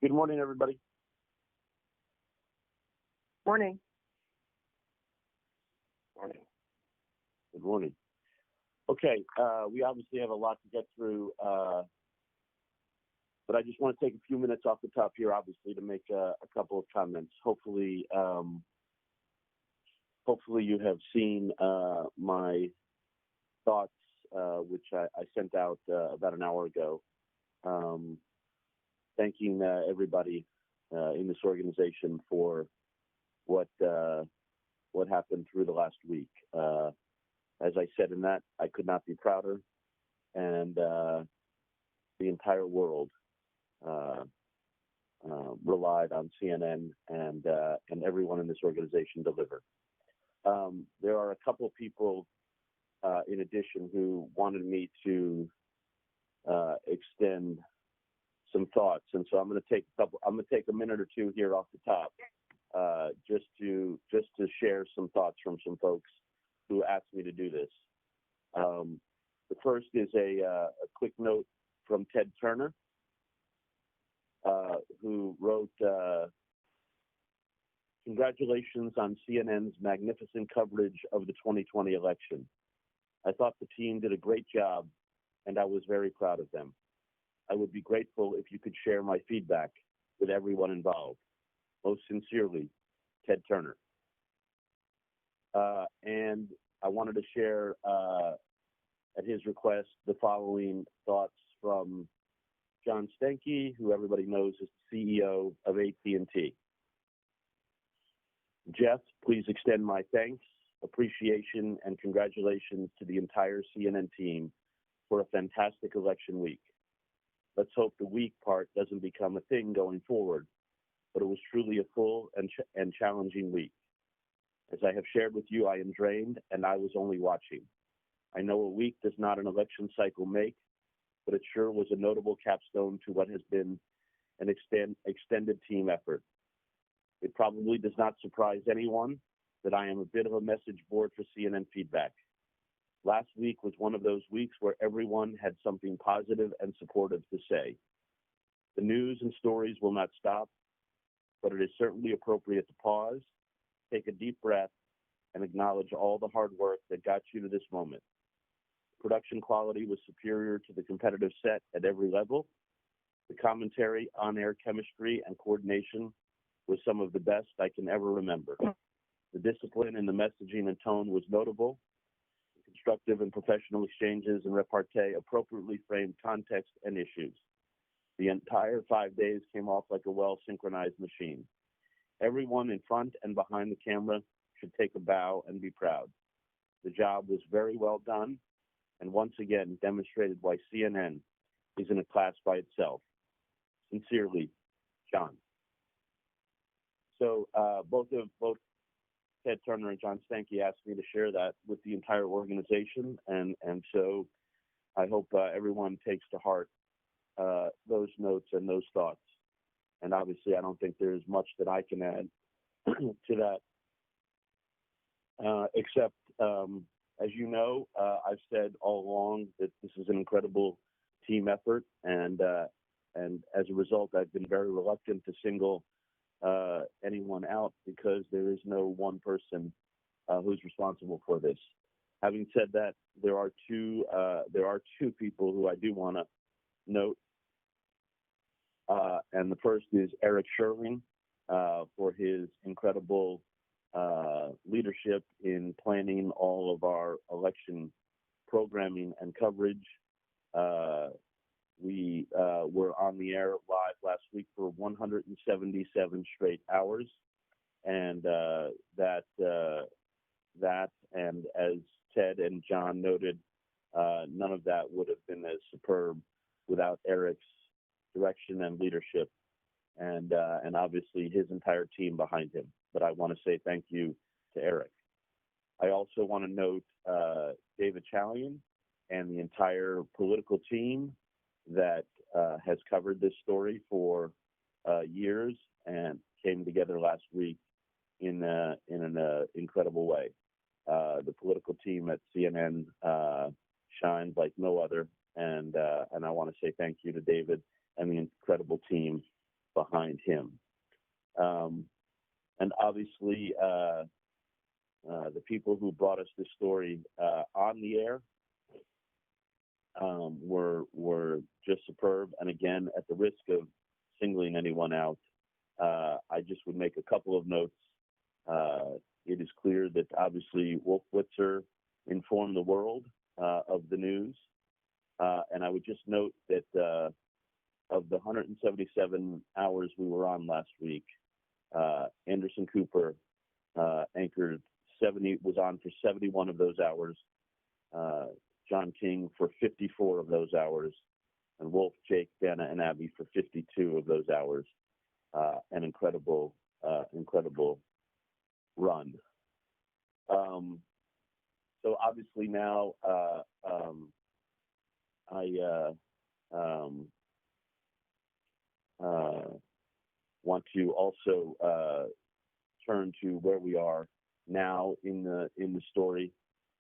Good morning, everybody. Morning. Morning. Good morning. Okay, we obviously have a lot to get through, but I just want to take a few minutes off the top here, obviously, to make a couple of comments. Hopefully you have seen my thoughts, which I sent out about an hour ago, thanking everybody in this organization for what happened through the last week. As I said in that, I could not be prouder, and the entire world relied on CNN and everyone in this organization delivered. There are a couple of people, in addition, who wanted me to extend some thoughts, and so I'm going to take a minute or two here off the top, just to share some thoughts from some folks who asked me to do this. The first is a quick note from Ted Turner, who wrote, "Congratulations on CNN's magnificent coverage of the 2020 election. I thought the team did a great job, and I was very proud of them. I would be grateful if you could share my feedback with everyone involved. Most sincerely, Ted Turner." And I wanted to share, at his request, the following thoughts from John Stenke, who everybody knows is the CEO of AT&T. "Jeff, please extend my thanks, appreciation, and congratulations to the entire CNN team for a fantastic election week. Let's hope the week part doesn't become a thing going forward, but it was truly a full and challenging week. As I have shared with you, I am drained, and I was only watching. I know a week does not an election cycle make, but it sure was a notable capstone to what has been an extended team effort. It probably does not surprise anyone that I am a bit of a message board for CNN feedback. Last week was one of those weeks where everyone had something positive and supportive to say. The news and stories will not stop, but it is certainly appropriate to pause, take a deep breath, and acknowledge all the hard work that got you to this moment. Production quality was superior to the competitive set at every level. The commentary, on-air chemistry, and coordination was some of the best I can ever remember. The discipline in the messaging and tone was notable. The constructive and professional exchanges and repartee appropriately framed context and issues. The entire 5 days came off like a well-synchronized machine. Everyone in front and behind the camera should take a bow and be proud. The job was very well done, and once again demonstrated why CNN is in a class by itself. Sincerely, John." So both Ted Turner and John Stenke asked me to share that with the entire organization, and so I hope everyone takes to heart those notes and those thoughts. And obviously, I don't think there's much that I can add to that, except, as you know, I've said all along that this is an incredible team effort, and as a result, I've been very reluctant to single anyone out because there is no one person who's responsible for this. Having said that, there are two people who I do want to note, and the first is Eric Sherling for his incredible leadership in planning all of our election programming and coverage. We were on the air live last week for 177 straight hours, and that and as Ted and John noted, none of that would have been as superb without Eric's direction and leadership, and obviously his entire team behind him. But I want to say thank you to Eric. I also want to note David Chalian and the entire political team that has covered this story for years and came together last week in an incredible way. The political team at CNN shines like no other, and I want to say thank you to David and the incredible team behind him. And obviously, the people who brought us this story on the air were just superb. And again, at the risk of singling anyone out, I just would make a couple of notes. It is clear that obviously Wolf Blitzer informed the world of the news. And I would just note that of the 177 hours we were on last week, Anderson Cooper was on for 71 of those hours. John King for 54 of those hours, and Wolf, Jake, Dana, and Abby for 52 of those hours. An incredible run. So obviously now I want to also turn to where we are now in the story,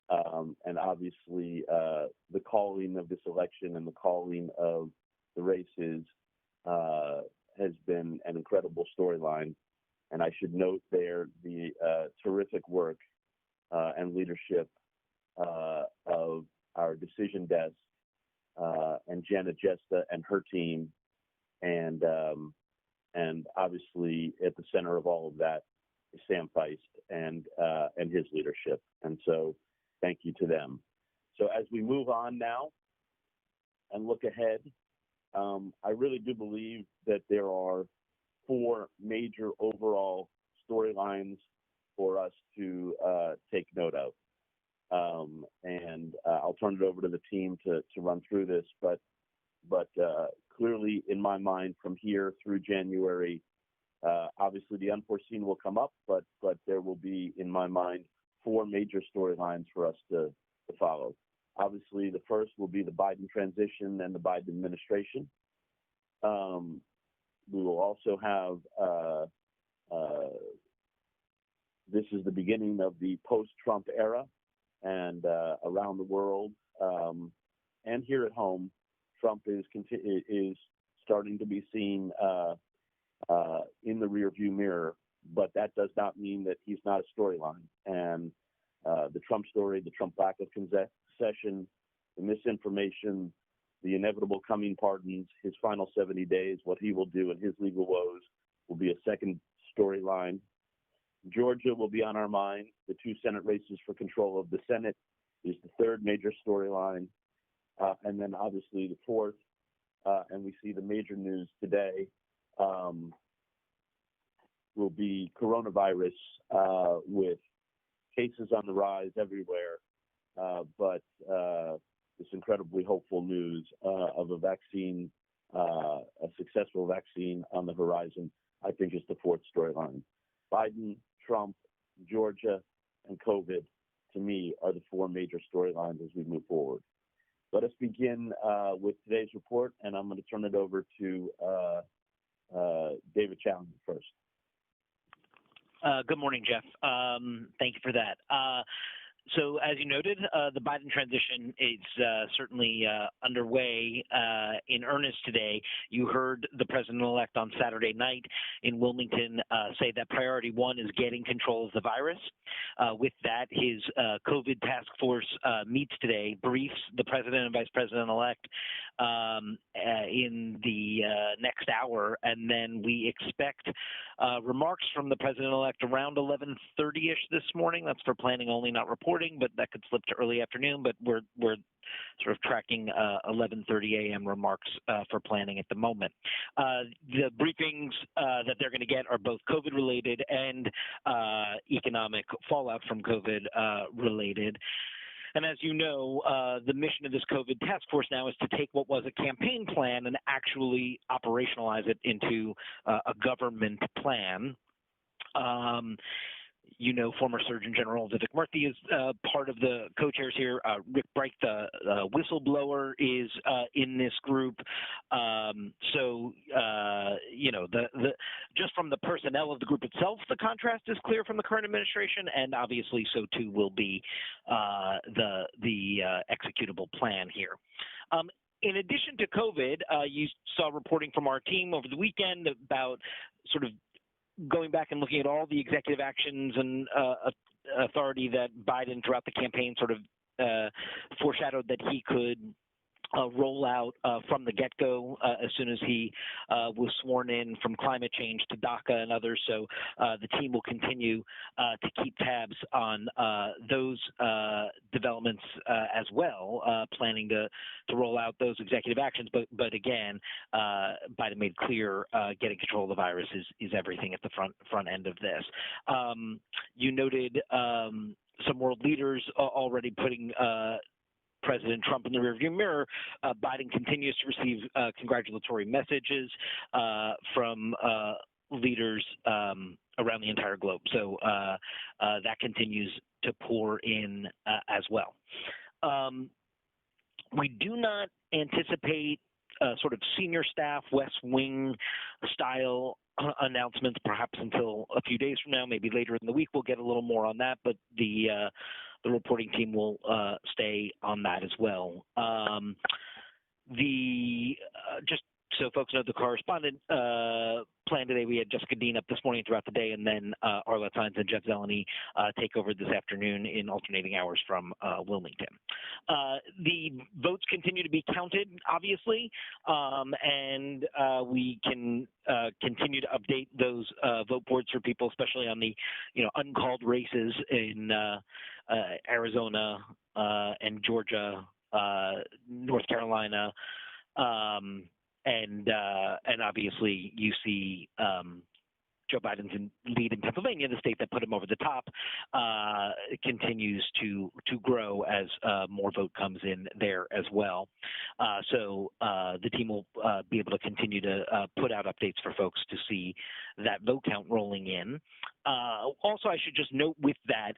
and obviously the calling of this election and the calling of the races has been an incredible storyline. And I should note there the terrific work and leadership of our decision desk and Janet Jesta and her team, and obviously at the center of all of that is Sam Feist and his leadership. And so thank you to them. So as we move on now and look ahead, I really do believe that there are 4 major overall storylines for us to take note of. And I'll turn it over to the team to run through this, but clearly in my mind from here through January, obviously the unforeseen will come up, but there will be, in my mind, 4 major storylines for us to follow. Obviously, the first will be the Biden transition and the Biden administration. We will also have, this is the beginning of the post-Trump era, and around the world and here at home, Trump is starting to be seen in the rearview mirror, but that does not mean that he's not a storyline. And the Trump story, the Trump lack of concession, the misinformation, the inevitable coming pardons, his final 70 days, what he will do, and his legal woes will be a second storyline. Georgia will be on our mind. The 2 Senate races for control of the Senate is the third major storyline. And then obviously the fourth, and we see the major news today, will be coronavirus with cases on the rise everywhere, but this incredibly hopeful news of a vaccine, a successful vaccine on the horizon, I think is the fourth storyline. Biden, Trump, Georgia, and COVID, to me, are the 4 major storylines as we move forward. Let us begin with today's report, and I'm going to turn it over to David Challenger first. Good morning, Jeff. Thank you for that. So as you noted, the Biden transition is certainly underway in earnest today. You heard the president-elect on Saturday night in Wilmington say that priority 1 is getting control of the virus. With that, his COVID task force meets today, briefs the president and vice president-elect in the next hour, and then we expect remarks from the president-elect around 11:30-ish this morning. That's for planning only, not reporting, but that could slip to early afternoon. But we're sort of tracking 11:30 a.m. remarks for planning at the moment. The briefings that they're going to get are both COVID-related and economic fallout from COVID-related. And as you know, the mission of this COVID task force now is to take what was a campaign plan and actually operationalize it into a government plan. You know, former Surgeon General Vivek Murthy is part of the co-chairs here. Rick Bright, the whistleblower, is in this group. So, you know, just from the personnel of the group itself, the contrast is clear from the current administration, and obviously so too will be the executable plan here. in addition to COVID, you saw reporting from our team over the weekend about sort of going back and looking at all the executive actions and authority that Biden throughout the campaign sort of foreshadowed that he could roll out from the get-go as soon as he was sworn in, from climate change to DACA and others. So the team will continue to keep tabs on those developments as well, planning to roll out those executive actions. But again, Biden made clear getting control of the virus is everything at the front end of this. You noted some world leaders already putting President Trump in the rearview mirror. Biden continues to receive congratulatory messages from leaders around the entire globe. So that continues to pour in as well. We do not anticipate sort of senior staff, West Wing style announcements, perhaps until a few days from now, maybe later in the week. We'll get a little more on that, but the reporting team will stay on that as well. Just so folks know, the correspondent plan today, we had Jessica Dean up this morning throughout the day, and then Arlette Saenz and Jeff Zeleny take over this afternoon in alternating hours from Wilmington. The votes continue to be counted, obviously, and we can continue to update those vote boards for people, especially on the uncalled races in Arizona and Georgia, North Carolina. And obviously you see Joe Biden's lead in Pennsylvania, the state that put him over the top, continues to grow as more vote comes in there as well. So the team will be able to continue to put out updates for folks to see that vote count rolling in. Also, I should just note with that,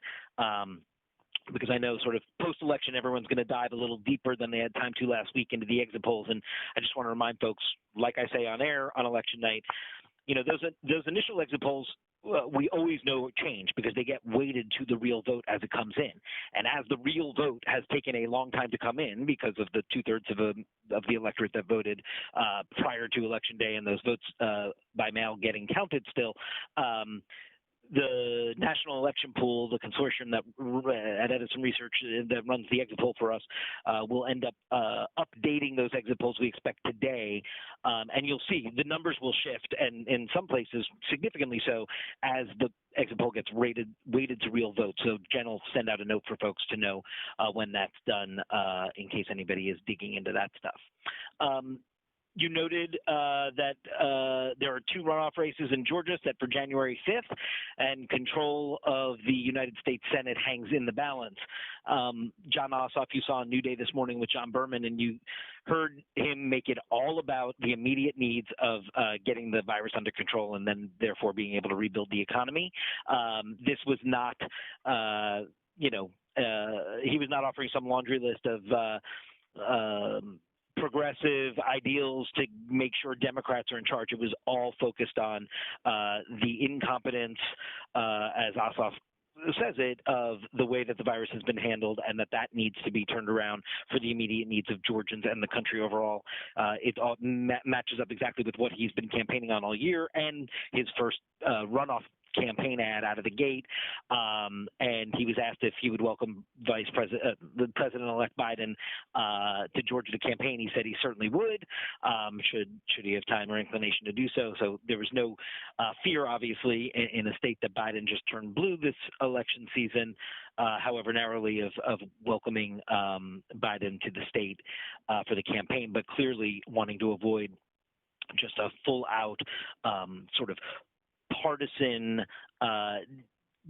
because I know sort of post-election, everyone's going to dive a little deeper than they had time to last week into the exit polls. And I just want to remind folks, like I say on air on election night, those initial exit polls, we always know change because they get weighted to the real vote as it comes in. And as the real vote has taken a long time to come in because of the 2/3 of the electorate that voted prior to Election Day and those votes by mail getting counted still, the National Election Pool, the consortium that at Edison Research that runs the exit poll for us, will end up updating those exit polls we expect today. And you'll see the numbers will shift, and in some places significantly so, as the exit poll gets weighted to real votes. So Jen will send out a note for folks to know when that's done, in case anybody is digging into that stuff. You noted that there are 2 runoff races in Georgia set for January 5th, and control of the United States Senate hangs in the balance. John Ossoff, you saw on New Day this morning with John Berman, and you heard him make it all about the immediate needs of getting the virus under control and then therefore being able to rebuild the economy. This was not, he was not offering some laundry list of progressive ideals to make sure Democrats are in charge. It was all focused on the incompetence, as Ossoff says it, of the way that the virus has been handled, and that needs to be turned around for the immediate needs of Georgians and the country overall. It all matches up exactly with what he's been campaigning on all year, and his first runoff campaign ad out of the gate, and he was asked if he would welcome the President-elect Biden to Georgia to campaign. He said he certainly would, should he have time or inclination to do so. So there was no fear, obviously, in a state that Biden just turned blue this election season, however narrowly, of welcoming Biden to the state for the campaign, but clearly wanting to avoid just a full-out sort of partisan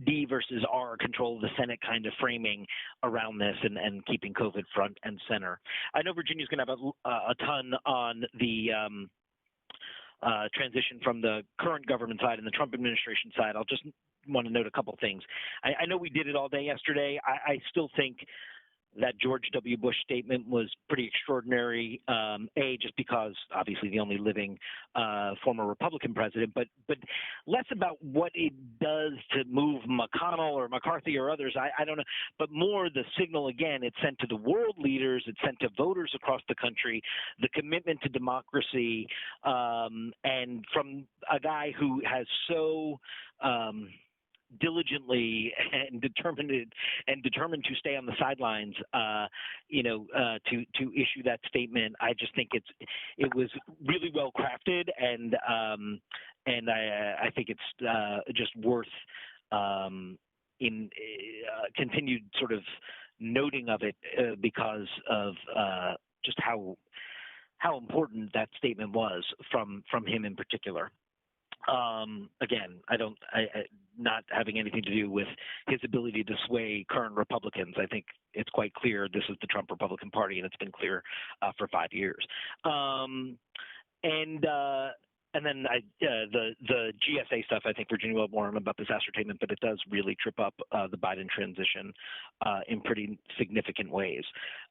D versus R control of the Senate kind of framing around this, and keeping COVID front and center. I know Virginia's going to have a ton on the transition from the current government side and the Trump administration side. I'll just want to note a couple things. I know we did it all day yesterday. I still think that George W. Bush statement was pretty extraordinary. Just because obviously the only living former Republican president, but less about what it does to move McConnell or McCarthy or others. I don't know, but more the signal again it's sent to the world leaders, it's sent to voters across the country, the commitment to democracy, and from a guy who has so diligently and determined to stay on the sidelines, to issue that statement. I just think it was really well crafted, and I think it's just worth in continued sort of noting of it because of just how important that statement was from him in particular. Again, not having anything to do with his ability to sway current Republicans. I think it's quite clear this is the Trump Republican Party, and it's been clear for 5 years. And then the GSA stuff, I think Virginia will warn about this ascertainment, but it does really trip up the Biden transition in pretty significant ways.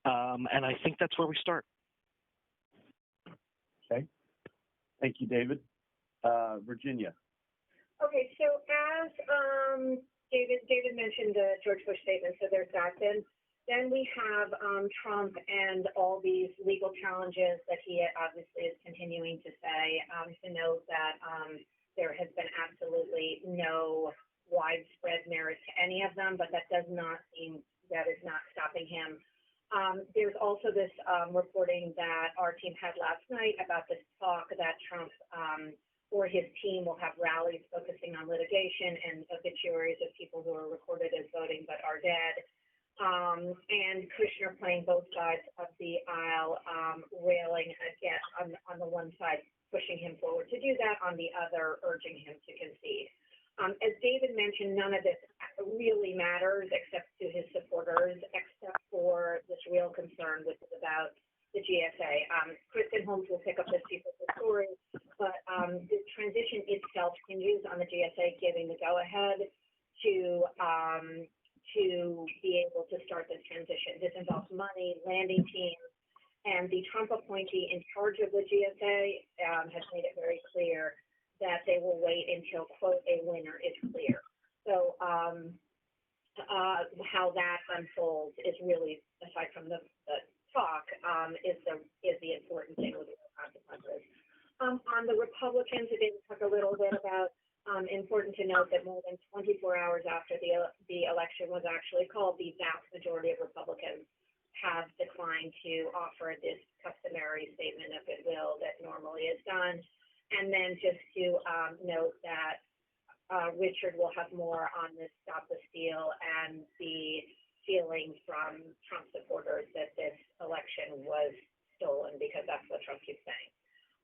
And I think that's where we start. Okay. Thank you, David. Virginia. Okay, so as David mentioned the George Bush statement, so there's that. Then we have Trump and all these legal challenges that he obviously is continuing to say. To note that there has been absolutely no widespread merit to any of them, but that is not stopping him. There's also this reporting that our team had last night about this talk that Trump or his team will have rallies focusing on litigation and obituaries of people who are recorded as voting but are dead. And Kushner playing both sides of the aisle, railing again on the one side, pushing him forward to do that, on the other, urging him to concede. As David mentioned, none of this really matters except to his supporters, except for this real concern, which is about the GSA. Kristen Holmes will pick up this piece of the story, but the transition itself hinges on the GSA giving the go-ahead to be able to start this transition. This involves money, landing teams, and the Trump appointee in charge of the GSA has made it very clear that they will wait until, quote, a winner is clear. So how that unfolds is really, aside from the talk, is the important thing with the consequences. On the Republicans, we did talk a little bit about important to note that more than 24 hours after the election was actually called, the vast majority of Republicans have declined to offer this customary statement of goodwill that normally is done. And then just to note that Richard will have more on this Stop the Steal and the feeling from Trump supporters that this election was stolen, because that's what Trump keeps saying.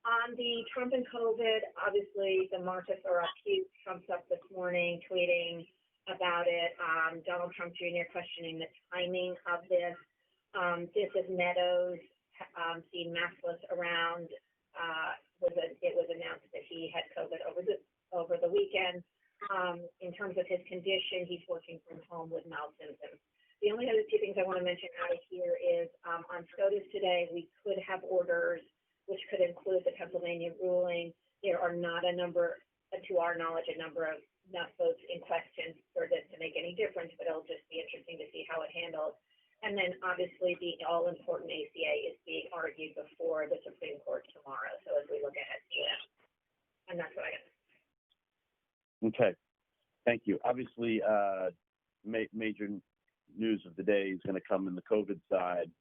On the Trump and COVID, obviously the markets are up huge. Trump's up this morning tweeting about it. Donald Trump Jr. questioning the timing of this. This is Meadows seen maskless around. It was announced that he had COVID over the weekend. In terms of his condition, he's working from home with mild symptoms. The only other two things I want to mention out of here is on SCOTUS today, we could have orders which could include the Pennsylvania ruling. There are not to our knowledge, enough votes in question for this to make any difference, but it'll just be interesting to see how it handles. And then obviously the all-important ACA is being argued before the Supreme Court tomorrow. So as we look ahead to that, and that's what I got. Okay, thank you. Obviously, major news of the day is going to come in the COVID side,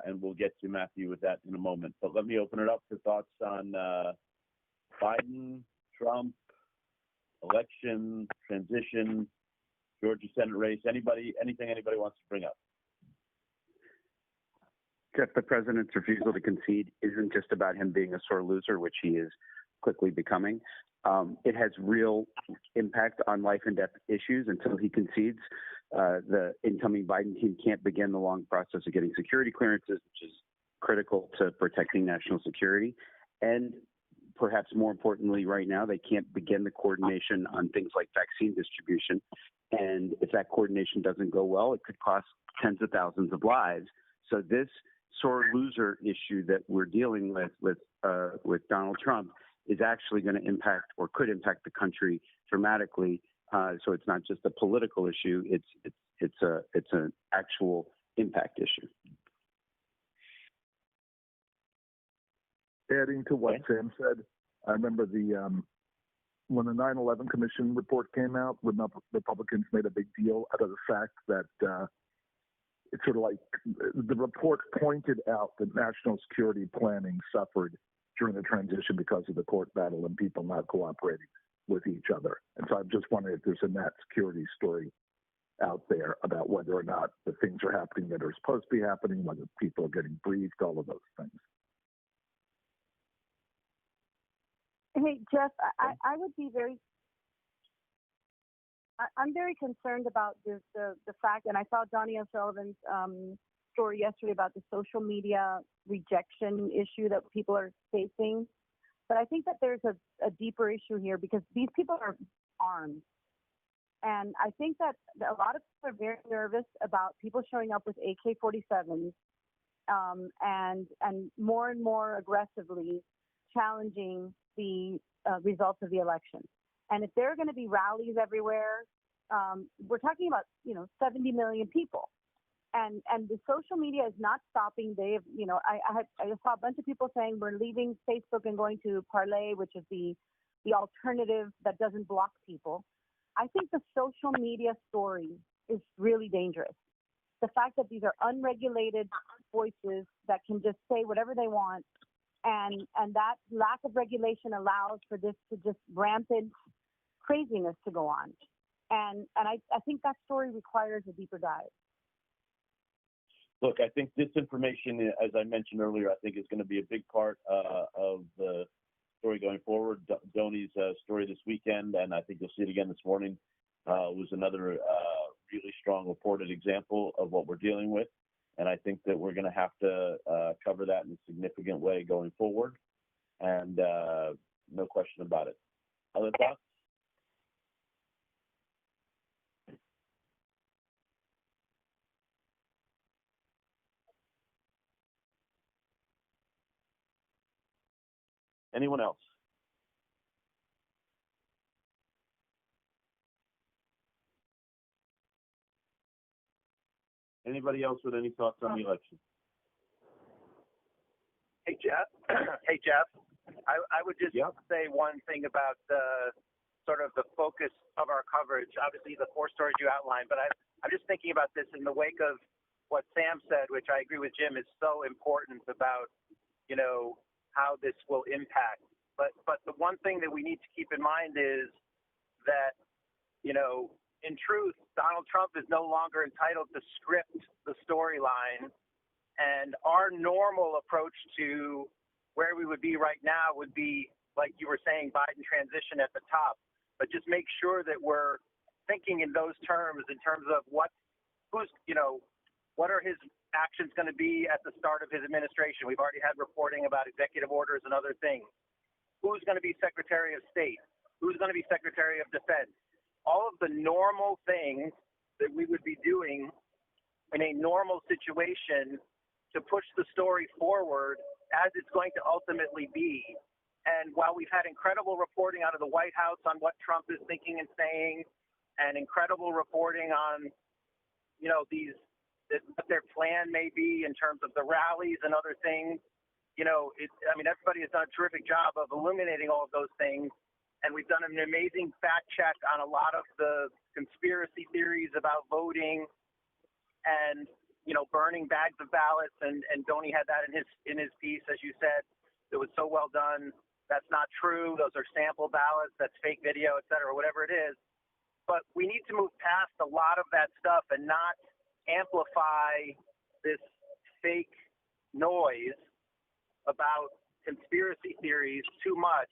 and we'll get to Matthew with that in a moment. But let me open it up for thoughts on Biden, Trump, election, transition, Georgia Senate race. Anything anybody wants to bring up? Jeff, the president's refusal to concede isn't just about him being a sore loser, which he is quickly becoming. It has real impact on life and death issues. Until he concedes, the incoming Biden team can't begin the long process of getting security clearances, which is critical to protecting national security. And perhaps more importantly right now, they can't begin the coordination on things like vaccine distribution. And if that coordination doesn't go well, it could cost tens of thousands of lives. So this sore loser issue that we're dealing with Donald Trump is actually going to impact or could impact the country dramatically. So it's not just a political issue; it's an actual impact issue. Adding to what Sam said, I remember when the 9/11 Commission report came out, when the Republicans made a big deal out of the fact that it's sort of like the report pointed out that national security planning suffered during the transition because of the court battle and people not cooperating with each other. And so I'm just wondering if there's a national security story out there about whether or not the things are happening that are supposed to be happening, whether people are getting briefed, all of those things. Hey, Jeff, I would be I'm very concerned about the fact, and I saw Donnie O'Sullivan's story yesterday about the social media rejection issue that people are facing. But I think that there's a deeper issue here because these people are armed. And I think that a lot of people are very nervous about people showing up with AK-47s and more aggressively challenging the results of the election. And if there are going to be rallies everywhere, we're talking about 70 million people, and the social media is not stopping. They've I saw a bunch of people saying we're leaving Facebook and going to Parler, which is the alternative that doesn't block people. I think the social media story is really dangerous. The fact that these are unregulated voices that can just say whatever they want. And that lack of regulation allows for this to just rampant craziness to go on. And I think that story requires a deeper dive. Look, I think disinformation, as I mentioned earlier, I think is going to be a big part of the story going forward. Donnie's story this weekend, and I think you'll see it again this morning, was another really strong reported example of what we're dealing with. And I think that we're going to have to cover that in a significant way going forward. And no question about it. Other thoughts? Anyone else? Anybody else with any thoughts on the election? Hey, Jeff. Hey, Jeff. I would just say one thing about sort of the focus of our coverage. Obviously, the four stories you outlined, but I'm just thinking about this in the wake of what Sam said, which I agree with Jim is so important about, how this will impact. But the one thing that we need to keep in mind is that, in truth, Donald Trump is no longer entitled to script the storyline. And our normal approach to where we would be right now would be, like you were saying, Biden transition at the top. But just make sure that we're thinking in those terms, in terms of what are his actions going to be at the start of his administration. We've already had reporting about executive orders and other things. Who's going to be Secretary of State? Who's going to be Secretary of Defense? All of the normal things that we would be doing in a normal situation to push the story forward as it's going to ultimately be. And while we've had incredible reporting out of the White House on what Trump is thinking and saying, and incredible reporting on, what their plan may be in terms of the rallies and other things, everybody has done a terrific job of illuminating all of those things. And we've done an amazing fact check on a lot of the conspiracy theories about voting and, burning bags of ballots. And Donnie had that in his piece, as you said. It was so well done. That's not true. Those are sample ballots. That's fake video, et cetera, whatever it is. But we need to move past a lot of that stuff and not amplify this fake noise about conspiracy theories too much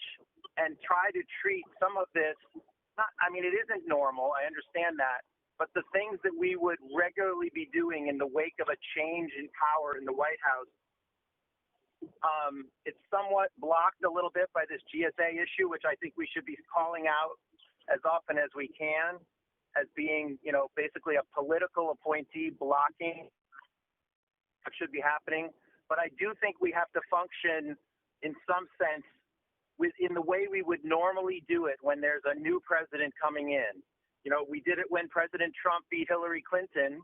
and try to treat some of this, it isn't normal, I understand that, but the things that we would regularly be doing in the wake of a change in power in the White House, It's somewhat blocked a little bit by this GSA issue, which I think we should be calling out as often as we can as being, basically a political appointee blocking what should be happening. But I do think we have to function in some sense in the way we would normally do it when there's a new president coming in. We did it when President Trump beat Hillary Clinton.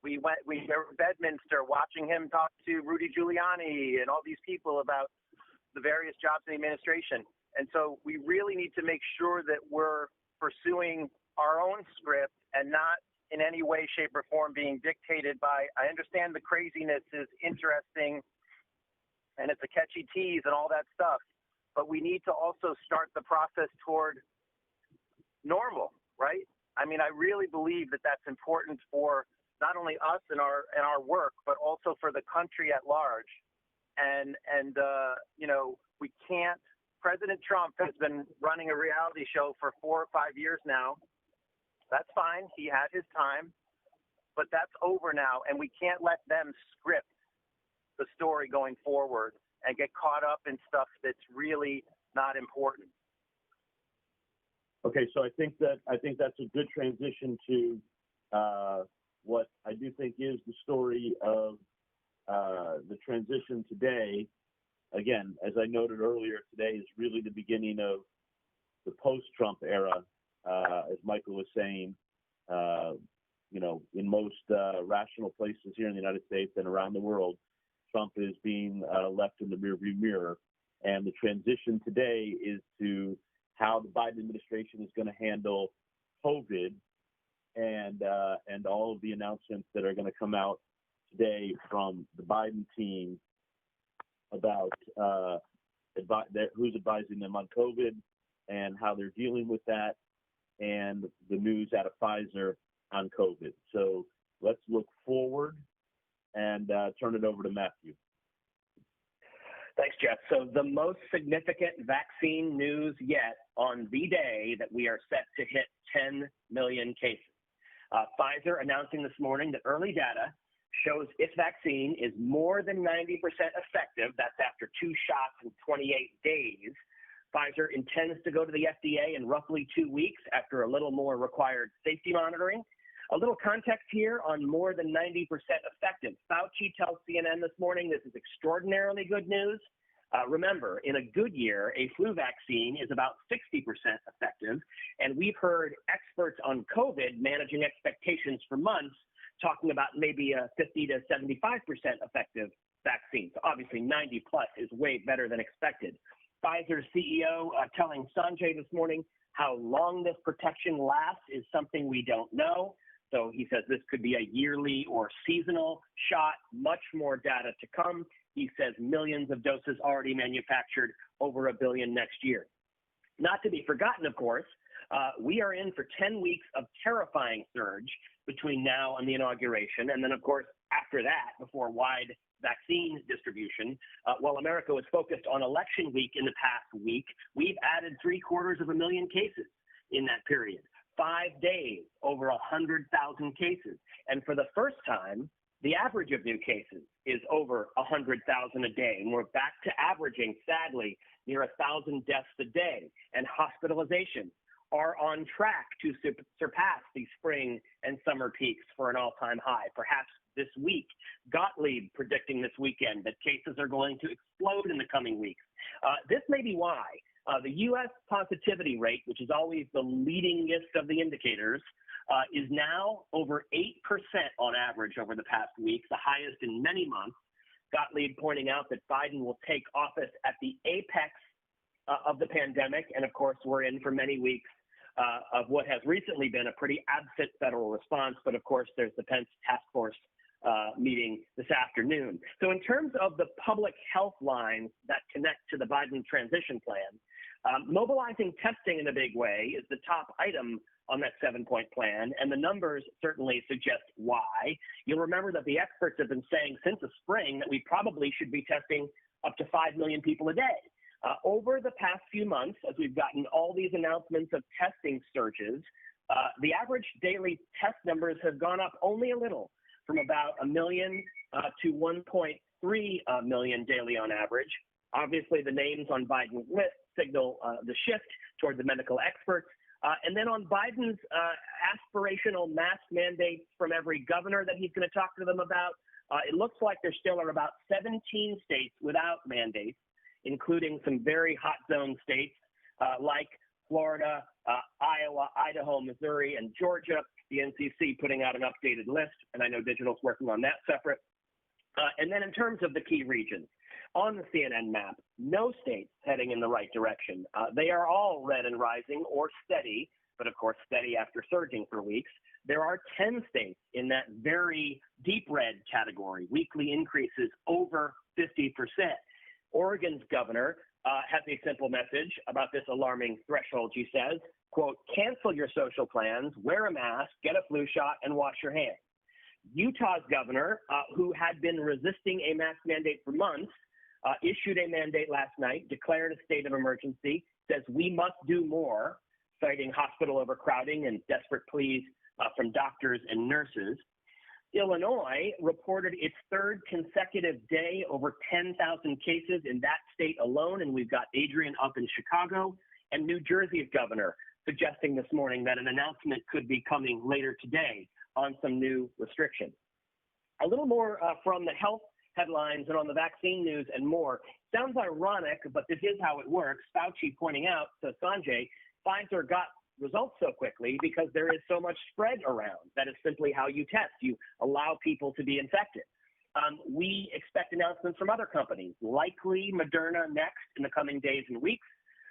We were at Bedminster watching him talk to Rudy Giuliani and all these people about the various jobs in the administration. And so we really need to make sure that we're pursuing our own script and not in any way, shape, or form being dictated by, I understand the craziness is interesting and it's a catchy tease and all that stuff, but we need to also start the process toward normal, right? I mean, I really believe that that's important for not only us and our work, but also for the country at large. And we can't. President Trump has been running a reality show for 4 or 5 years now. That's fine. He had his time, but that's over now, and we can't let them script the story going forward and get caught up in stuff that's really not important. Okay, so I think that's a good transition to what I do think is the story of the transition today. Again, as I noted earlier, today is really the beginning of the post-Trump era, as Michael was saying. In most rational places here in the United States and around the world, Trump is being left in the rearview mirror. And the transition today is to how the Biden administration is going to handle COVID and all of the announcements that are going to come out today from the Biden team about who's advising them on COVID and how they're dealing with that, and the news out of Pfizer on COVID. So let's look forward and turn it over to Matthew. Thanks, Jeff. So the most significant vaccine news yet on the day that we are set to hit 10 million cases. Pfizer announcing this morning that early data shows its vaccine is more than 90% effective. That's after 2 shots in 28 days. Pfizer intends to go to the FDA in roughly 2 weeks after a little more required safety monitoring. A little context here on more than 90% effective. Fauci tells CNN this morning this is extraordinarily good news. Remember, in a good year, a flu vaccine is about 60% effective, and we've heard experts on COVID managing expectations for months talking about maybe a 50 to 75% effective vaccine. So obviously 90 plus is way better than expected. Pfizer's CEO telling Sanjay this morning how long this protection lasts is something we don't know. So he says this could be a yearly or seasonal shot, much more data to come. He says millions of doses already manufactured, over 1 billion next year. Not to be forgotten, of course, we are in for 10 weeks of terrifying surge between now and the inauguration. And then, of course, after that, before wide vaccine distribution, while America was focused on election week in the past week, we've added 750,000 cases in that period. 5 days, over 100,000 cases. And for the first time, the average of new cases is over 100,000 a day. And we're back to averaging, sadly, near 1,000 deaths a day. And hospitalizations are on track to surpass the spring and summer peaks for an all-time high, perhaps this week. Gottlieb predicting this weekend that cases are going to explode in the coming weeks. This may be why the U.S. positivity rate, which is always the leadingest of the indicators, is now over 8% on average over the past week, the highest in many months. Gottlieb pointing out that Biden will take office at the apex of the pandemic, and of course we're in for many weeks of what has recently been a pretty absent federal response, but of course there's the Pence task force meeting this afternoon. So in terms of the public health lines that connect to the Biden transition plan, mobilizing testing in a big way is the top item on that 7-point plan, and the numbers certainly suggest why. You'll remember that the experts have been saying since the spring that we probably should be testing up to 5 million people a day. Over the past few months, as we've gotten all these announcements of testing surges, the average daily test numbers have gone up only a little, from about 1 million to 1.3 3 million daily on average. Obviously, the names on Biden's list signal the shift toward the medical experts. And then on Biden's aspirational mask mandates from every governor that he's going to talk to them about, it looks like there still are about 17 states without mandates, including some very hot zone states like Florida, Iowa, Idaho, Missouri, and Georgia. The NCC putting out an updated list, and I know Digital's working on that separate. And then in terms of the key regions, on the CNN map, no states heading in the right direction. They are all red and rising or steady, but of course steady after surging for weeks. There are 10 states in that very deep red category, weekly increases over 50%. Oregon's governor has a simple message about this alarming threshold. She says, quote, cancel your social plans, wear a mask, get a flu shot, and wash your hands. Utah's governor, who had been resisting a mask mandate for months, issued a mandate last night, declared a state of emergency, says we must do more, citing hospital overcrowding and desperate pleas from doctors and nurses. Illinois reported its third consecutive day over 10,000 cases in that state alone, and we've got Adrian up in Chicago, and New Jersey's governor suggesting this morning that an announcement could be coming later today on some new restrictions. A little more from the health headlines and on the vaccine news and more. Sounds ironic, but this is how it works. Fauci pointing out to Sanjay, Pfizer got results so quickly because there is so much spread around. That is simply how you test. You allow people to be infected. We expect announcements from other companies, likely Moderna next in the coming days and weeks.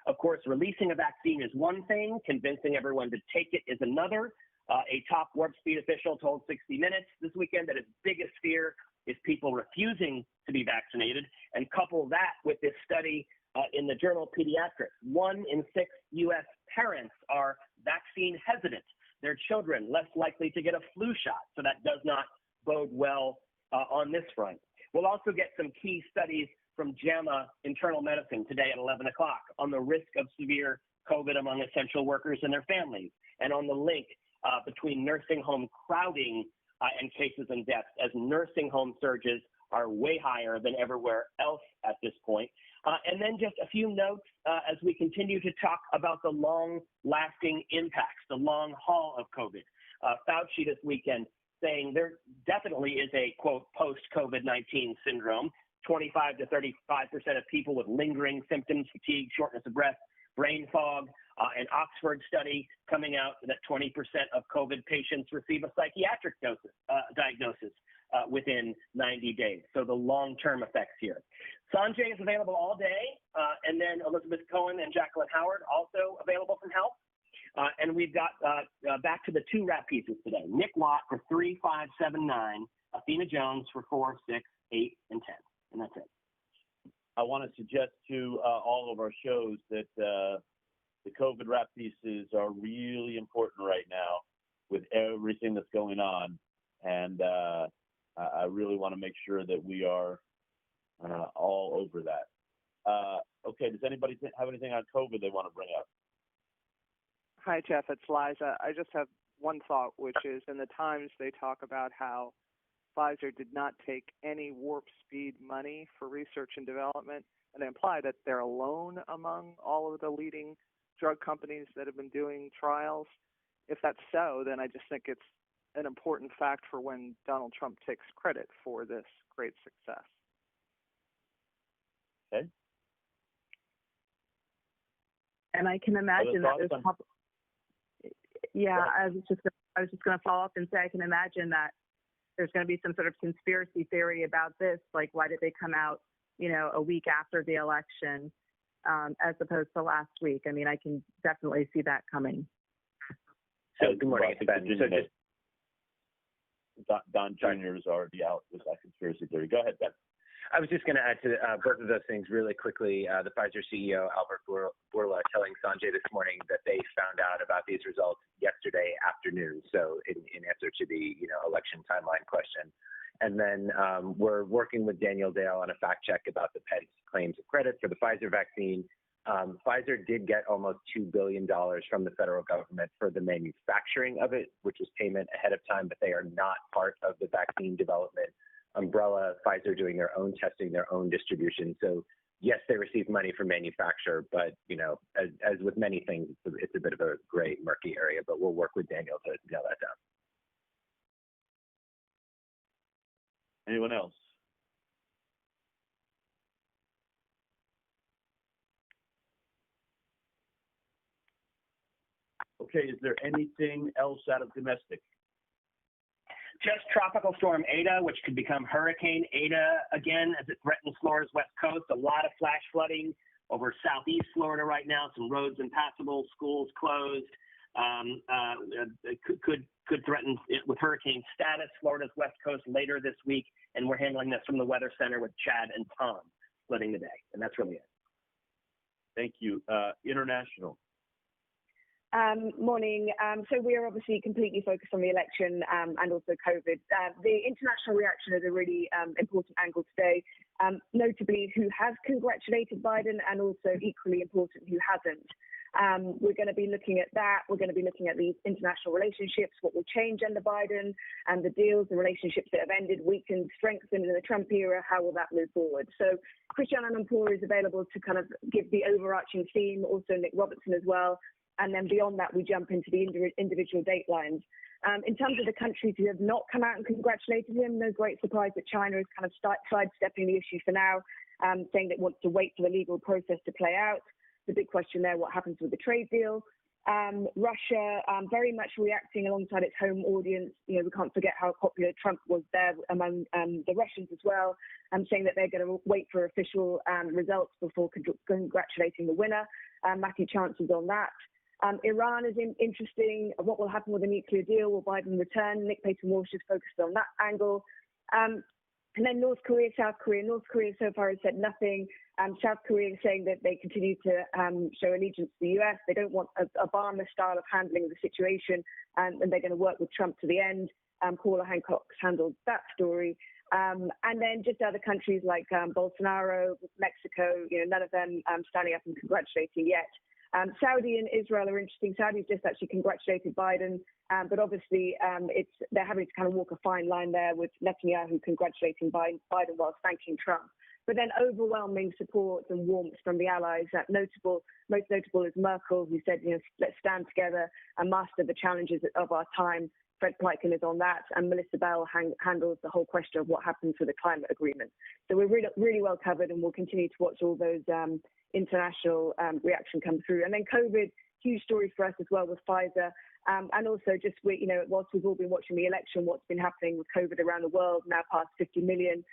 Of course, releasing a vaccine is one thing. Convincing everyone to take it is another. A top Warp Speed official told 60 Minutes this weekend that his biggest fear is people refusing to be vaccinated, and couple that with this study in the journal Pediatrics. 1 in 6 U.S. parents are vaccine hesitant. Their children less likely to get a flu shot, so that does not bode well on this front. We'll also get some key studies from JAMA Internal Medicine today at 11 o'clock on the risk of severe COVID among essential workers and their families, and on the link between nursing home crowding and cases and deaths, as nursing home surges are way higher than everywhere else at this point. And then just a few notes as we continue to talk about the long-lasting impacts, the long haul of COVID. Fauci this weekend saying there definitely is a, quote, post-COVID-19 syndrome. 25 to 35% of people with lingering symptoms, fatigue, shortness of breath, brain fog. An Oxford study coming out that 20% of COVID patients receive a psychiatric diagnosis within 90 days. So the long-term effects here. Sanjay is available all day, and then Elizabeth Cohen and Jacqueline Howard also available from Health. And we've got back to the 2 wrap pieces today. Nick Watt for 3, 5, 7, 9. Athena Jones for 4, 6, 8, and 10. And that's it. I want to suggest to all of our shows that the COVID wrap pieces are really important right now with everything that's going on. And I really want to make sure that we are all over that. Okay, does anybody have anything on COVID they want to bring up? Hi, Jeff, it's Liza. I just have one thought, which is in the Times they talk about how Pfizer did not take any Warp Speed money for research and development, and they imply that they're alone among all of the leading drug companies that have been doing trials. If that's so, then I just think it's an important fact for when Donald Trump takes credit for this great success. Okay. And I can imagine that there's I was just going to follow up and say I can imagine that there's going to be some sort of conspiracy theory about this, like why did they come out, a week after the election, as opposed to last week. I mean, I can definitely see that coming. So good morning, it's Ben. So just Don Jr. is already out with that conspiracy theory. Go ahead, Ben. I was just going to add to both of those things really quickly. The Pfizer CEO, Albert Bourla, telling Sanjay this morning that they found out about these results yesterday afternoon. So in answer to the election timeline question. And then we're working with Daniel Dale on a fact check about the Pence claims of credit for the Pfizer vaccine. Pfizer did get almost $2 billion from the federal government for the manufacturing of it, which was payment ahead of time, but they are not part of the vaccine development umbrella, Pfizer doing their own testing, their own distribution. So yes, they receive money from manufacturer, but as with many things, it's a bit of a gray, murky area. But we'll work with Daniel to nail that down. Anyone else? Okay, is there anything else out of domestic? Just Tropical Storm Eta, which could become Hurricane Eta again as it threatens Florida's west coast. A lot of flash flooding over southeast Florida right now. Some roads impassable, schools closed. Could threaten with hurricane status Florida's west coast later this week. And we're handling this from the Weather Center with Chad and Tom splitting the day. And that's really it. Thank you. International. Morning. So we are obviously completely focused on the election and also COVID. The international reaction is a really important angle today, notably who has congratulated Biden and also equally important who hasn't. We're going to be looking at that. We're going to be looking at these international relationships, what will change under Biden, and the deals, the relationships that have ended, weakened, strengthened in the Trump era. How will that move forward? So Christiane Amanpour is available to kind of give the overarching theme, also Nick Robertson as well. And then beyond that, we jump into the individual datelines. In terms of the countries who have not come out and congratulated him, no great surprise that China is kind of sidestepping the issue for now, saying that it wants to wait for the legal process to play out. The big question there, what happens with the trade deal? Russia very much reacting alongside its home audience. We can't forget how popular Trump was there among the Russians as well, saying that they're going to wait for official results before congratulating the winner. Matthew Chance's on that. Iran is interesting. What will happen with the nuclear deal? Will Biden return? Nick Payton-Walsh is focused on that angle. And then North Korea, South Korea. North Korea so far has said nothing. South Korea is saying that they continue to show allegiance to the U.S. They don't want Obama style of handling the situation, and they're going to work with Trump to the end. Paula Hancock's handled that story. And then just other countries like Bolsonaro, Mexico, none of them standing up and congratulating yet. Saudi and Israel are interesting. Saudi's just actually congratulated Biden, but obviously they're having to kind of walk a fine line there with Netanyahu congratulating Biden whilst thanking Trump. But then overwhelming support and warmth from the allies. Most notable is Merkel, who said, let's stand together and master the challenges of our time. Fred Pleitgen is on that, and Melissa Bell handles the whole question of what happens with the climate agreement. So we're really, really well covered, and we'll continue to watch all those international reaction come through. And then COVID, huge story for us as well with Pfizer. And also just, whilst we've all been watching the election, what's been happening with COVID around the world, now past 50 million.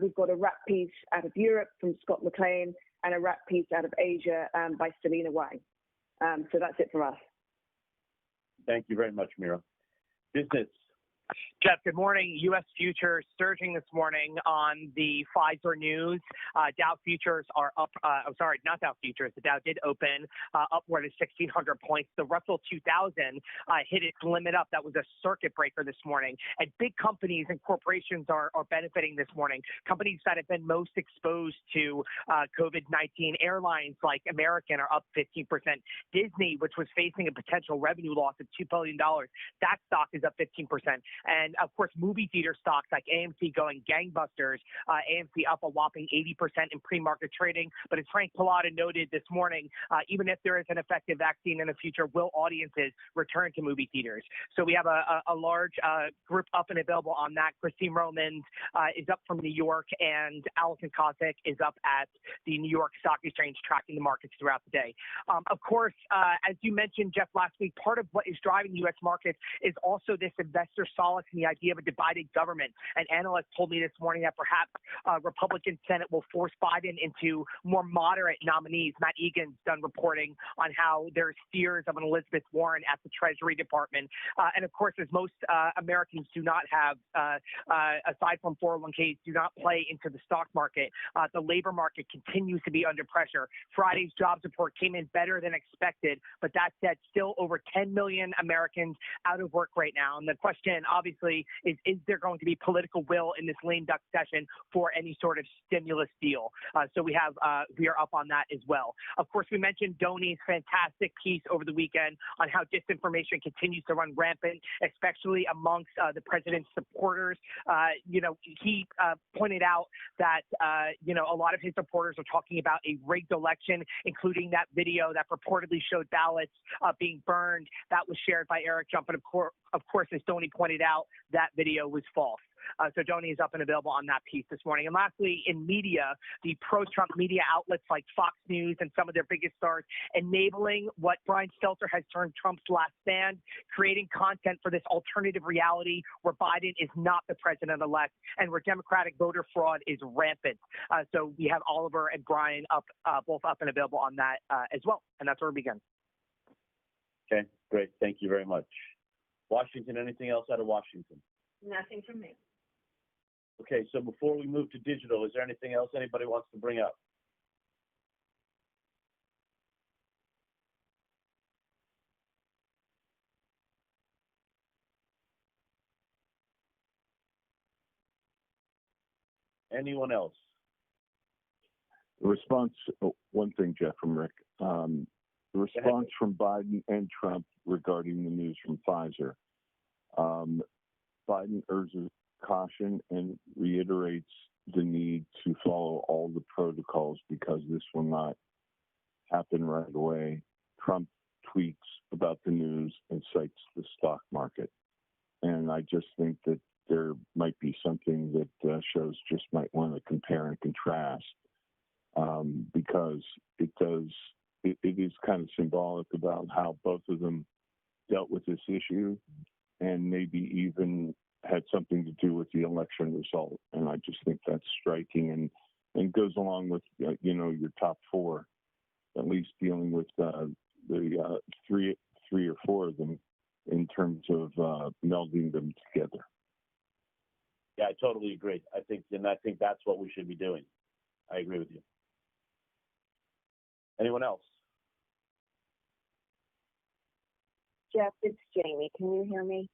We've got a wrap piece out of Europe from Scott McLean and a wrap piece out of Asia by Selena Wang. So that's it from us. Thank you very much, Mira. Business. Jeff, good morning. U.S. futures surging this morning on the Pfizer news. Dow futures are up. Not Dow futures. The Dow did open upward of 1,600 points. The Russell 2000 hit its limit up. That was a circuit breaker this morning. And big companies and corporations are benefiting this morning. Companies that have been most exposed to COVID-19, airlines like American are up 15%. Disney, which was facing a potential revenue loss of $2 billion, that stock is up 15%. And, of course, movie theater stocks like AMC going gangbusters. AMC up a whopping 80% in pre-market trading. But as Frank Pallotta noted this morning, even if there is an effective vaccine in the future, will audiences return to movie theaters? So we have a large group up and available on that. Christine Romans is up from New York, and Allison Kosik is up at the New York Stock Exchange tracking the markets throughout the day. Of course, as you mentioned, Jeff, last week, part of what is driving U.S. markets is also this investor solace in the idea of a divided government. An analyst told me this morning that perhaps Republican Senate will force Biden into more moderate nominees. Matt Egan's done reporting on how there's fears of an Elizabeth Warren at the Treasury Department. And of course, as most Americans do not have, aside from 401ks, do not play into the stock market, the labor market continues to be under pressure. Friday's jobs report came in better than expected, but that said, still over 10 million Americans out of work right now. And the question, obviously, obviously, is there going to be political will in this lame duck session for any sort of stimulus deal? So we are up on that as well. Of course, we mentioned Dhoni's fantastic piece over the weekend on how disinformation continues to run rampant, especially amongst the president's supporters. He pointed out that, a lot of his supporters are talking about a rigged election, including that video that purportedly showed ballots being burned. That was shared by Eric Trump. And of course, as Dhoni pointed out, that video was false. So Dhoni is up and available on that piece this morning. And lastly, in media, the pro-Trump media outlets like Fox News and some of their biggest stars enabling what Brian Stelter has termed Trump's last stand, creating content for this alternative reality where Biden is not the president-elect and where Democratic voter fraud is rampant. So we have Oliver and Brian both up and available on that as well. And that's where we begin. Okay, great. Thank you very much. Washington, anything else out of Washington? Nothing from me. Okay, so before we move to digital, is there anything else anybody wants to bring up? Anyone else? The response, one thing, Jeff, from Rick. The response from Biden and Trump regarding the news from Pfizer. Biden urges caution and reiterates the need to follow all the protocols because this will not happen right away. Trump tweets about the news and cites the stock market. And I just think that there might be something that shows just might want to compare and contrast because it is kind of symbolic about how both of them dealt with this issue and maybe even had something to do with the election result. And I just think that's striking and goes along with, your top four, at least dealing with the three or four of them in terms of melding them together. Yeah, I totally agree. I think that's what we should be doing. I agree with you. Anyone else? Jeff, it's Jamie. Can you hear me?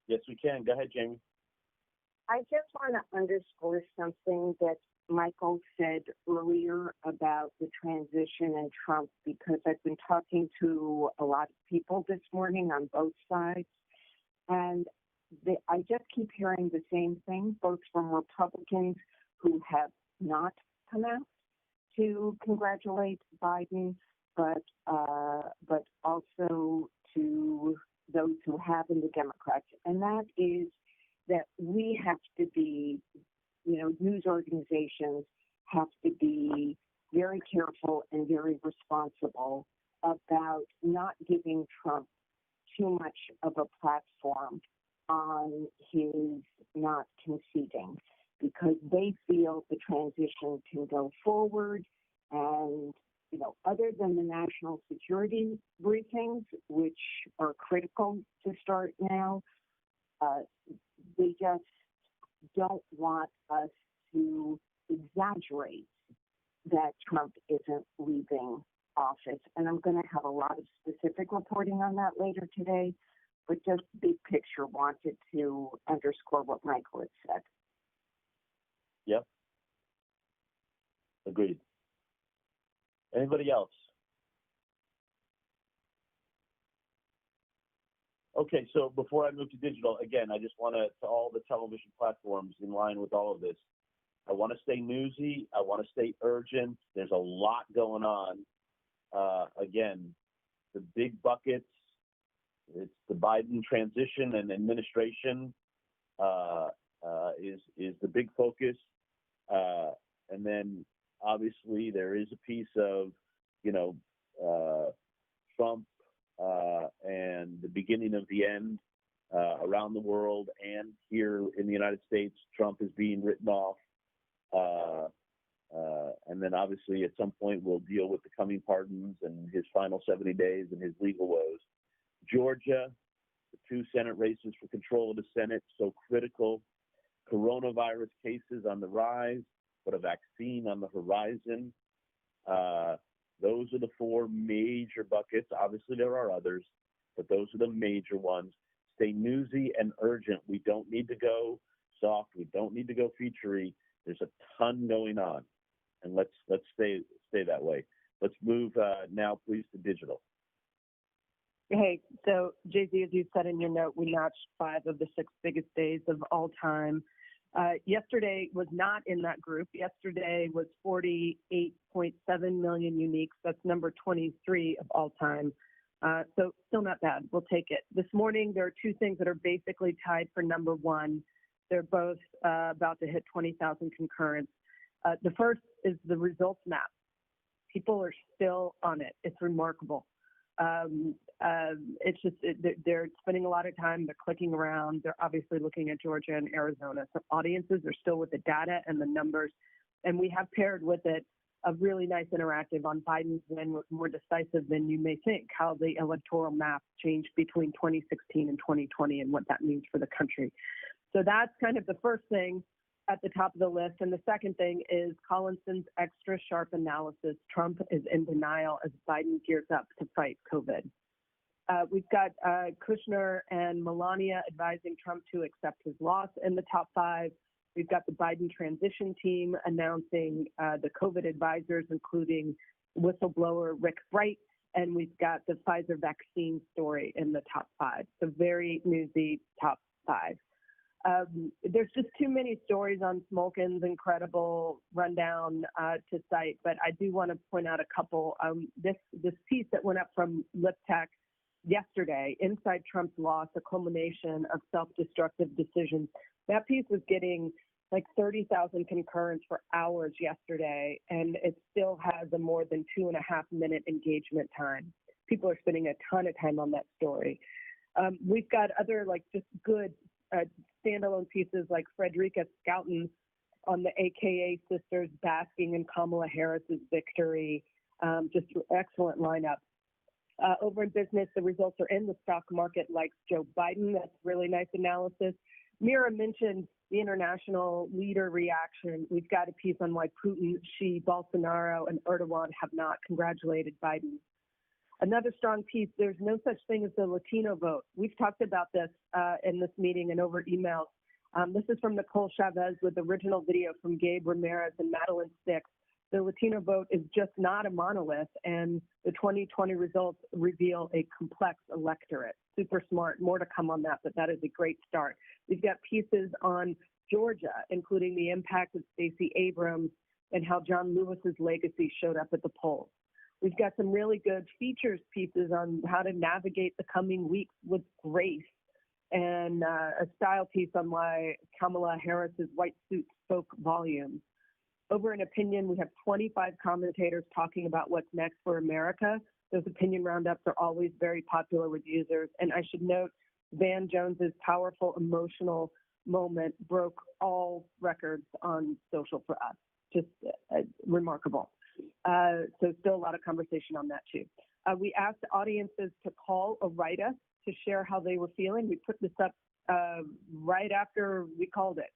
Yes, we can. Go ahead, Jamie. I just want to underscore something that Michael said earlier about the transition and Trump, because I've been talking to a lot of people this morning on both sides, and I just keep hearing the same thing, both from Republicans who have not come out to congratulate Biden, but also to those who have in the Democrats, and that is that we have to be, news organizations have to be very careful and very responsible about not giving Trump too much of a platform on his not conceding, because they feel the transition can go forward and other than the national security briefings, which are critical to start now, they just don't want us to exaggerate that Trump isn't leaving office. And I'm going to have a lot of specific reporting on that later today, but just big picture wanted to underscore what Michael had said. Yep. Agreed. Anybody else? Okay, so before I move to digital, again, I just want to all the television platforms in line with all of this, I want to stay newsy. I want to stay urgent. There's a lot going on. Again, the big buckets, it's the Biden transition and administration is the big focus. And then obviously there is a piece of, Trump and the beginning of the end around the world and here in the United States. Trump is being written off. And then obviously at some point we'll deal with the coming pardons and his final 70 days and his legal woes. Georgia, the 2 Senate races for control of the Senate, so critical. Coronavirus cases on the rise, but a vaccine on the horizon. Those are the 4 major buckets. Obviously, there are others, but those are the major ones. stay newsy and urgent. We don't need to go soft. We don't need to go featurey. There's a ton going on, and let's stay that way. Let's move now, please, to digital. Hey, so Jay-Z, as you said in your note, we notched 5 of the 6 biggest days of all time. Yesterday was not in that group. Yesterday was 48.7 million uniques. That's number 23 of all time. So still not bad. We'll take it. This morning, there are 2 things that are basically tied for number 1. They're both about to hit 20,000 concurrents. The first is the results map. People are still on it. It's remarkable. It's just, they're spending a lot of time, they're clicking around, they're obviously looking at Georgia and Arizona. So audiences are still with the data and the numbers. And we have paired with it a really nice interactive on Biden's win was more decisive than you may think, how the electoral map changed between 2016 and 2020 and what that means for the country. So that's kind of the first thing at the top of the list. And the second thing is Collinson's extra sharp analysis. Trump is in denial as Biden gears up to fight COVID. We've got Kushner and Melania advising Trump to accept his loss in the top 5. We've got the Biden transition team announcing the COVID advisors, including whistleblower Rick Bright, and we've got the Pfizer vaccine story in the top 5. So very newsy top 5. There's just too many stories on Smolkin's incredible rundown to cite, but I do want to point out a couple. This piece that went up from LipTech yesterday, Inside Trump's Loss, a culmination of self-destructive decisions. That piece was getting like 30,000 concurrents for hours yesterday, and it still has a more than 2.5-minute engagement time. People are spending a ton of time on that story. We've got other like just good standalone pieces like Frederica Scouten on the AKA sisters basking in Kamala Harris's victory. Just excellent lineup. Over in business, the results are in. The stock market likes Joe Biden. That's really nice analysis. Mira mentioned the international leader reaction. We've got a piece on why Putin, Xi, Bolsonaro, and Erdogan have not congratulated Biden. Another strong piece, there's no such thing as the Latino vote. We've talked about this in this meeting and over emails. This is from Nicole Chavez with original video from Gabe Ramirez and Madeline Stix. The Latino vote is just not a monolith, and the 2020 results reveal a complex electorate. Super smart. More to come on that, but that is a great start. We've got pieces on Georgia, including the impact of Stacey Abrams and how John Lewis's legacy showed up at the polls. We've got some really good features pieces on how to navigate the coming weeks with grace, and a style piece on why Kamala Harris's white suit spoke volumes. Over in opinion, we have 25 commentators talking about what's next for America. Those opinion roundups are always very popular with users. And I should note, Van Jones's powerful emotional moment broke all records on social for us. Just remarkable. So still a lot of conversation on that too. We asked audiences to call or write us to share how they were feeling. We put this up right after we called it.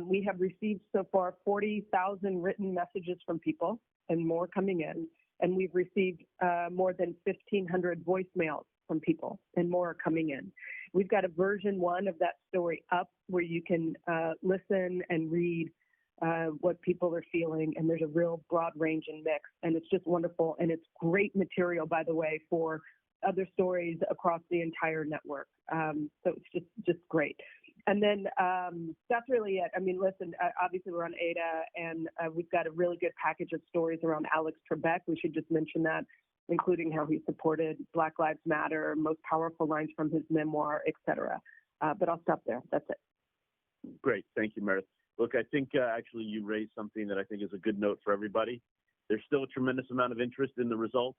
We have received so far 40,000 written messages from people and more coming in. And we've received more than 1,500 voicemails from people and more are coming in. We've got a version 1 of that story up where you can listen and read what people are feeling. And there's a real broad range and mix. And it's just wonderful. And it's great material, by the way, for other stories across the entire network. So it's just great. And then that's really it. I mean, listen, obviously we're on ADA, and we've got a really good package of stories around Alex Trebek. We should just mention that, including how he supported Black Lives Matter, most powerful lines from his memoir, et cetera. But I'll stop there. That's it. Great. Thank you, Meredith. Look, I think actually you raised something that I think is a good note for everybody. There's still a tremendous amount of interest in the results,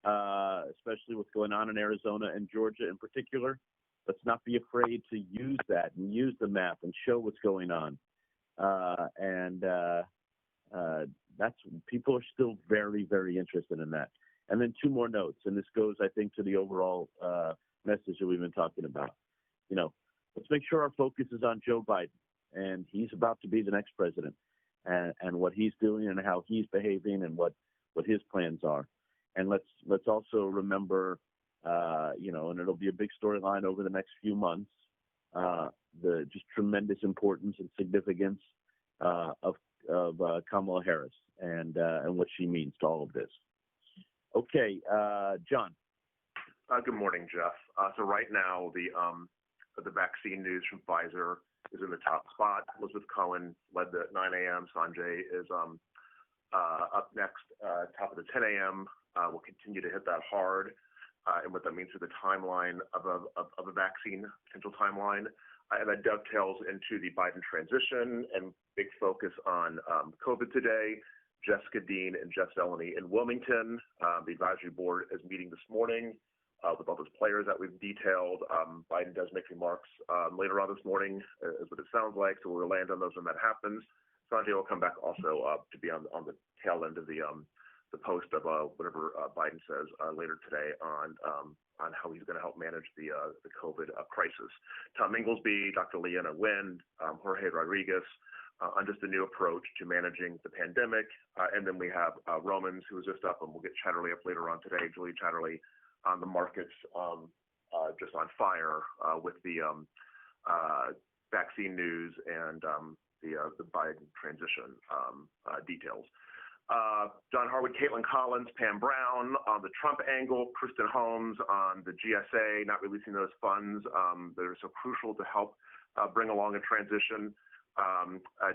especially what's going on in Arizona and Georgia in particular. Let's not be afraid to use that and use the map and show what's going on. That's people are still very, very interested in that. And then 2 more notes, and this goes, I think, to the overall message that we've been talking about. You know, let's make sure our focus is on Joe Biden, and he's about to be the next president, and what he's doing and how he's behaving and what his plans are. And let's also remember and it'll be a big storyline over the next few months. The just tremendous importance and significance of Kamala Harris and what she means to all of this. Okay, John. Good morning, Jeff. So right now, the vaccine news from Pfizer is in the top spot. Elizabeth Cohen led the 9 a.m. Sanjay is up next, top of the 10 a.m. We'll continue to hit that hard, and what that means for the timeline of a vaccine, potential timeline. And that dovetails into the Biden transition and big focus on COVID today. Jessica Dean and Jeff Zeleny in Wilmington. The advisory board is meeting this morning with all those players that we've detailed. Biden does make remarks later on this morning, is what it sounds like. So we'll land on those when that happens. Sanjay will come back also to be on the tail end of the post of whatever Biden says later today on how he's going to help manage the COVID crisis. Tom Inglesby, Dr. Leanna Wen, Jorge Rodriguez on just a new approach to managing the pandemic. And then we have Romans, who was just up, and we'll get Chatterley up later on today, Julie Chatterley, on the markets just on fire with the vaccine news and the Biden transition details. John Harwood, Caitlin Collins, Pam Brown on the Trump angle, Kristen Holmes on the GSA, not releasing those funds that are so crucial to help bring along a transition.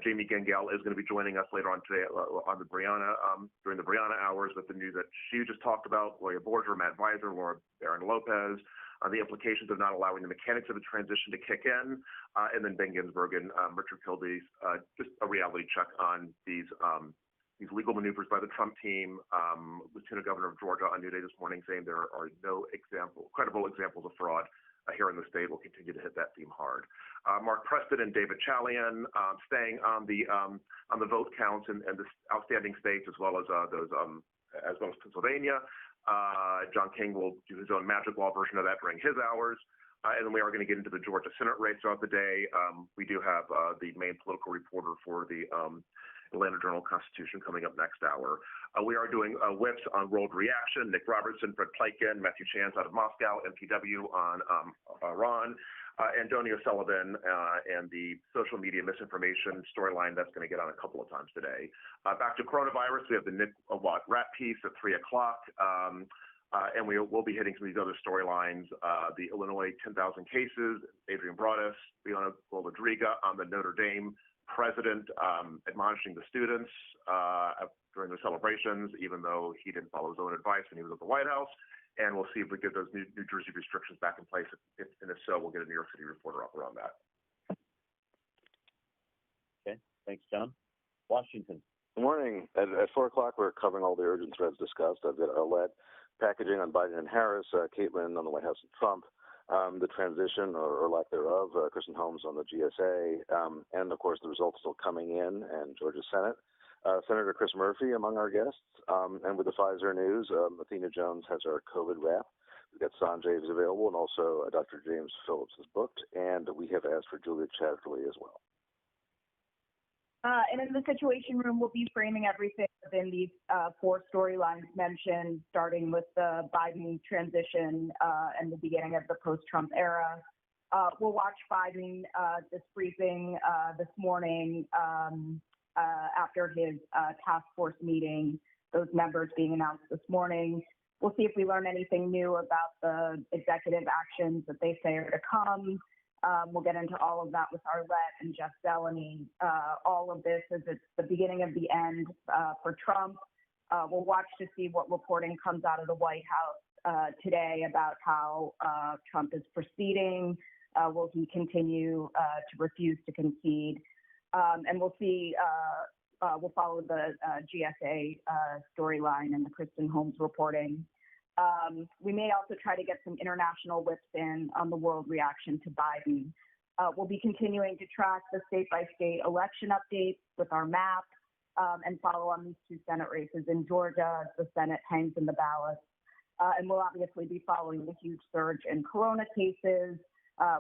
Jamie Gengel is going to be joining us later on today on the Brianna, during the Brianna hours with the news that she just talked about, Gloria Borger, Matt Weiser, Laura Barron Lopez, on the implications of not allowing the mechanics of the transition to kick in, and then Ben Ginsburg and Richard Kilby's just a reality check on these legal maneuvers by the Trump team. Lieutenant Governor of Georgia on New Day this morning saying there are no credible examples of fraud here in the state. We'll continue to hit that theme hard. Mark Preston and David Chalian staying on the vote counts and the outstanding states as well as Pennsylvania. John King will do his own magic law version of that during his hours. And then we are going to get into the Georgia Senate race throughout the day. We do have the main political reporter for the Atlanta Journal-Constitution coming up next hour. We are doing whips on World Reaction, Nick Robertson, Fred Pleitgen, Matthew Chance out of Moscow, MPW on Iran, Antonio Sullivan and the social media misinformation storyline that's going to get on a couple of times today. Back to coronavirus, we have the Nick Watt Rat piece at 3 o'clock. And we will be hitting some of these other storylines. The Illinois 10,000 cases, Adrian Broadus, Leona Goldadriga on the Notre Dame president admonishing the students during their celebrations, even though he didn't follow his own advice when he was at the White House. And we'll see if we get those New Jersey restrictions back in place. And if so, we'll get a New York City reporter up around that. Okay, thanks, John. Washington. Good morning. At 4 o'clock, we're covering all the urgent threads discussed. I've got Arlette packaging on Biden and Harris, Caitlin on the White House and Trump, the transition or lack thereof, Kristen Holmes on the GSA, and of course the results still coming in, and Georgia Senate. Senator Chris Murphy among our guests, and with the Pfizer news, Athena Jones has our COVID wrap. We've got Sanjay is available, and also Dr. James Phillips is booked, and we have asked for Julia Chatterley as well. And in the Situation Room, we'll be framing everything within these 4 storylines mentioned, starting with the Biden transition and the beginning of the post-Trump era. We'll watch Biden this briefing this morning after his task force meeting, those members being announced this morning. We'll see if we learn anything new about the executive actions that they say are to come. We'll get into all of that with Arlette and Jeff Zeleny. All of this is it's the beginning of the end for Trump. We'll watch to see what reporting comes out of the White House today about how Trump is proceeding. Will he continue to refuse to concede? And we'll see, we'll follow the GSA storyline and the Kristen Holmes reporting. We may also try to get some international whips in on the world reaction to Biden. We'll be continuing to track the state-by-state election updates with our map and follow on these 2 Senate races in Georgia as the Senate hangs in the balance. And we'll obviously be following the huge surge in corona cases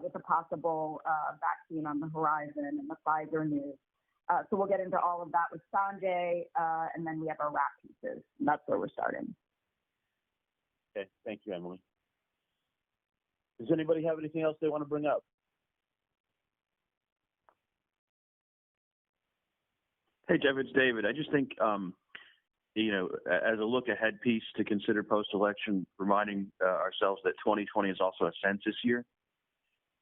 with a possible vaccine on the horizon and the Pfizer news. So we'll get into all of that with Sanjay, and then we have our wrap pieces. And that's where we're starting. Okay, thank you, Emily. Does anybody have anything else they want to bring up? Hey, Jeff, it's David. I just think, as a look ahead piece to consider post-election, reminding ourselves that 2020 is also a census year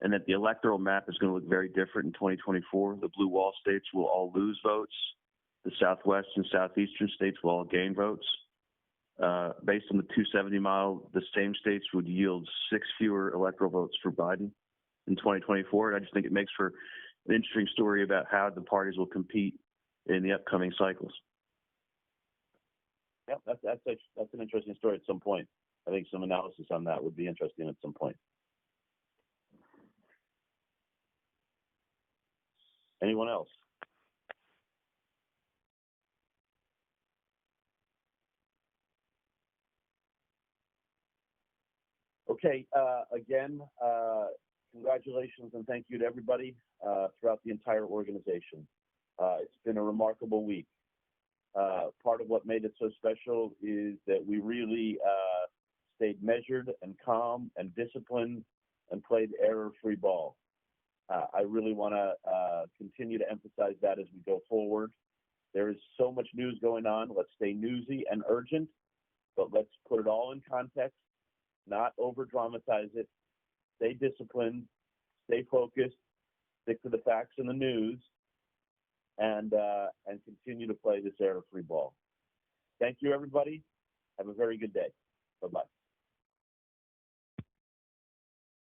and that the electoral map is going to look very different in 2024. The blue wall states will all lose votes. The Southwest and Southeastern states will all gain votes. Based on the 270 model, the same states would yield 6 fewer electoral votes for Biden in 2024. And I just think it makes for an interesting story about how the parties will compete in the upcoming cycles. Yeah, that's an interesting story at some point. I think some analysis on that would be interesting at some point. Anyone else? Okay, again, congratulations and thank you to everybody throughout the entire organization. It's been a remarkable week. Part of what made it so special is that we really stayed measured and calm and disciplined and played error-free ball. I really want to continue to emphasize that as we go forward. There is so much news going on. Let's stay newsy and urgent, but let's put it all in context, not over-dramatize it. Stay disciplined, stay focused, stick to the facts and the news, and continue to play this error-free ball. Thank you, everybody. Have a very good day. Bye-bye.